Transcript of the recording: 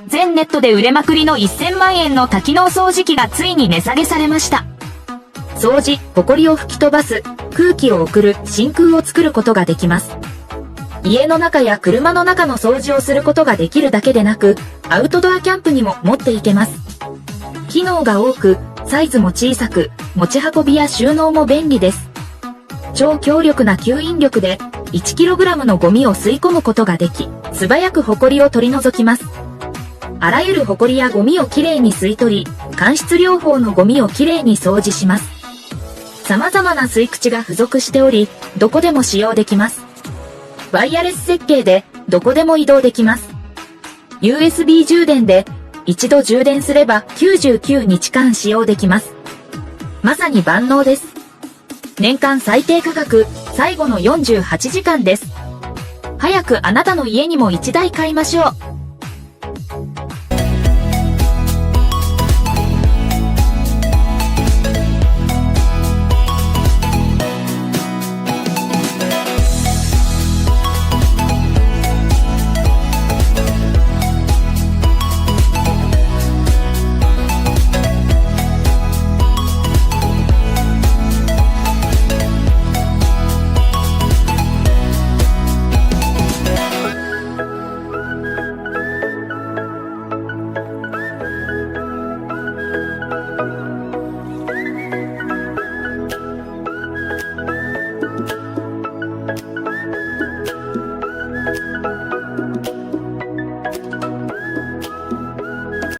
全ネットで売れまくりの1000万円の多機能掃除機がついに値下げされました。掃除、埃を吹き飛ばす、空気を送る、真空を作ることができます。家の中や車の中の掃除をすることができるだけでなく、アウトドアキャンプにも持っていけます。機能が多く、サイズも小さく、持ち運びや収納も便利です。超強力な吸引力で 1kg のゴミを吸い込むことができ、素早くホコリを取り除きます。あらゆるホコリやゴミをきれいに吸い取り、間質療法のゴミをきれいに掃除します。様々な吸い口が付属しており、どこでも使用できます。ワイヤレス設計でどこでも移動できます。USB 充電で一度充電すれば99日間使用できます。まさに万能です。年間最低価格、最後の48時間です。早くあなたの家にも1台買いましょう。